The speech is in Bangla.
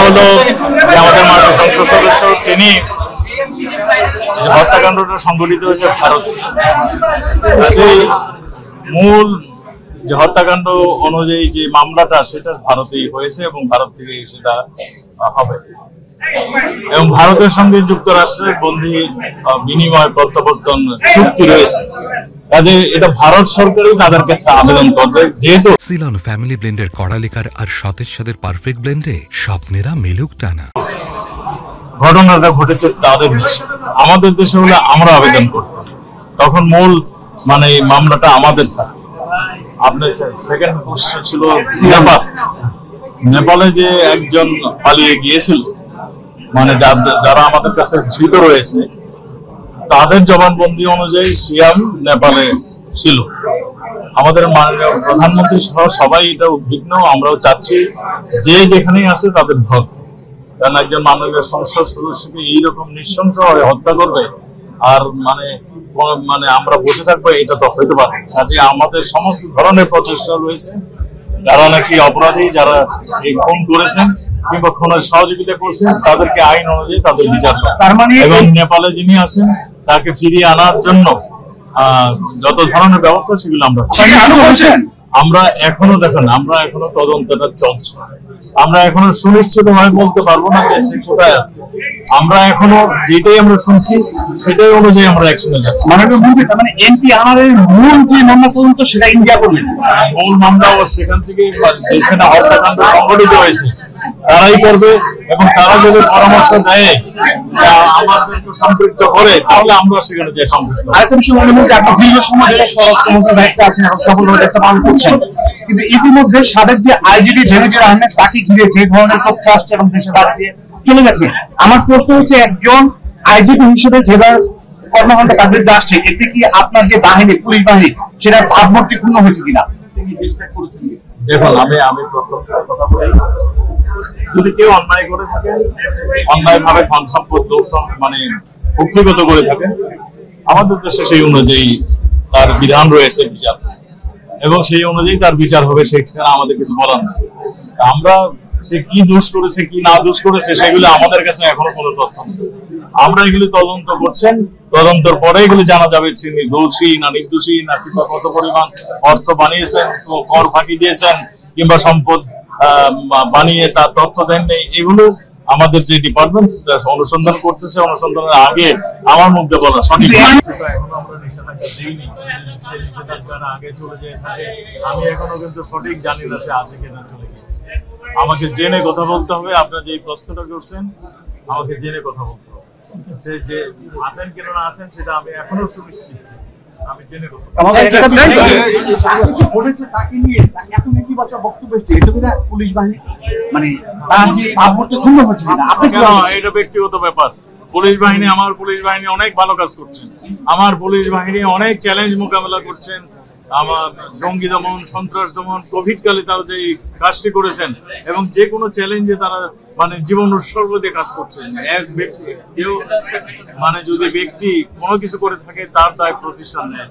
হলো যে আমাদের মাননীয় সংসদ সদস্য তিনি হত্যাকাণ্ডটা সংঘটিত হয়েছে ভারতে। মূল যে হত্যাকাণ্ড অনুযায়ী যে মামলাটা সেটা ভারতেই হয়েছে এবং ভারত থেকে সেটা হবে এবং ভারতের সঙ্গে যুক্তরাষ্ট্রের বন্দি বিনিময় প্রত্যাবর্তন চুক্তি রয়েছে। কাজে এটা ভারত সরকারই তাদের কাছে আবেদন করবে, যেহেতু সিলন ফ্যামিলি ব্লেন্ডের কড়ালিকার আর সতেজ সাদের পারফেক্ট ব্লেন্ডে স্বপ্নেরা মেলুক টানা। ঘটনাটা ঘটেছে তাদের দেশে, আমাদের দেশে হলে আমরা আবেদন করতাম, তখন মূল মানে মামলাটা আমাদের থাকে। আপনার সেকেন্ড কোশ্চেন ছিল নেপালে যে একজন পালিয়ে গিয়েছিল, মানে যারা আমাদের কাছে ধৃত রয়েছে তাদের জবানবন্দি অনুযায়ী সিয়াম নেপালে ছিল। আমাদের মাননীয় প্রধানমন্ত্রী সহ সবাই এটা উদ্বিগ্ন, আমরাও চাচ্ছি যে যেখানেই আছে তাদের ধর, কারণ একজন মাননীয় সংসদ সদস্যকে এইরকম নৃশংসভাবে হত্যা করবে আর মানে আমরা বসে থাকবো, এটা তো হইতে পারে। কাজে আমাদের সমস্ত ধরনের প্রচেষ্টা রয়েছে, যারা নাকি অপরাধী, যারা এই খুন করেছেন কিংবা খুনের সহযোগিতা করছেন তাদেরকে আইন অনুযায়ী তাদের বিচার এবং নেপালে যিনি আছেন তাকে ফিরিয়ে আনার জন্য যত ধরনের ব্যবস্থা সেগুলো আমরা এখনো দেখেন, আমরা এখনো তদন্তটা চলছে, আমরা এখনো সুনিশ্চিত ভাবে বলতে পারবো না যে সে কোথায় আছে। আমরা এখনো যেটাই আমরা শুনছি সেটাই অনুযায়ী আমরা অ্যাকশনে যাচ্ছি। মানে এমপি আনারের মূল যে মামলা তদন্ত সেটা ইন্ডিয়া করবেন, মূল মামলা সেখান থেকে যেখানে হত্যাকাণ্ড সংঘটিত হয়েছে তারাই করবে এবং তারা যদি পরামর্শ দেয় আমাদেরকে সম্পৃক্ত করে তাহলে আমরা সেখানে যাই সম্পৃক্ত। আরেকটা বিষয় মনে হয় যে আপনি দীর্ঘ সময় ধরে স্বরাষ্ট্রমন্ত্রীর দায়িত্বে আছেন এবং সফলভাবে দায়িত্ব পালন করছেন, কিন্তু ইতিমধ্যে সাবেক যে আইজিপি বেনজির আহমেদ তাকে ঘিরে যে ধরনের তথ্য আসছে এবং দেশের বাইরে চলে গেছে, আমার প্রশ্ন হচ্ছে একজন আইজিপি হিসেবে যেভাবে কর্মকাণ্ড কাজে আসছে, এতে কি আপনার যে বাহিনী পুলিশ বাহিনী সেটা ভাবমূর্তি পূর্ণ হয়েছে কিনা? দেখুন আমি প্রথম কথা বলি, যদি কেউ অন্যায় করে থাকে, অন্যায় ভাবে ধন সম্পদ মানে কুক্ষিগত করে থাকে, আমাদের দেশে সেই অনুযায়ী তার বিধান রয়েছে বিচার, এবং সেই অনুযায়ী তার বিচার হবে, সেখানে আমাদের কিছু বলার নেই। আমরা সে কি দোষ করেছে কি না দোষ করেছে সেগুলো আমাদের কাছে এখনো কোনো তথ্য নেই। আমরা এগুলি তদন্ত করছেন, তদন্তের পরে এগুলি জানা যাবে তিনি দোষী না নির্দোষী, না কিংবা কত পরিমাণ অর্থ বানিয়েছেন, কর ফাঁকি দিয়েছেন কিংবা সম্পদ বানিয়ে তার তথ্য দেন নেই, এগুলো আমাদের যে ডিপার্টমেন্ট অনুসন্ধান করতেছে, অনুসন্ধানের আগে আমার মধ্যে বলা সঠিক। এখনো আমরা নিষেধাজ্ঞা দিইনি, সে নিষেধাজ্ঞার আগে চলে যেয়ে থাকে, আমি এখনো কিন্তু সঠিক জানি না সে আছে কিনা চলে গেছে। আমাকে জেনে কথা বলতে হবে, আপনারা যে প্রশ্নটা করছেন আমাকে জেনে কথা বলতে হবে, সে যে আছেন কিনা না আছেন সেটা আমি এখনো সুনিশ্চিত, আমি জেনে কথা পুলিশ বাহিনী মানে এটা ব্যক্তিগত ব্যাপার। পুলিশ বাহিনী, আমার পুলিশ বাহিনী অনেক ভালো কাজ করছেন, আমার পুলিশ বাহিনী অনেক চ্যালেঞ্জ মোকাবেলা করছেন। আমার জঙ্গি দমন, সন্ত্রাস দমন, কোভিড কালে তারা যে কাজটি করেছেন এবং যে কোনো চ্যালেঞ্জে তারা মানে জীবন উৎসর্গ দিয়ে কাজ করছেন। এক ব্যক্তি কেউ মানে যদি ব্যক্তি কোনো কিছু করে থাকে তার দায় প্রতিষ্ঠান নেয়।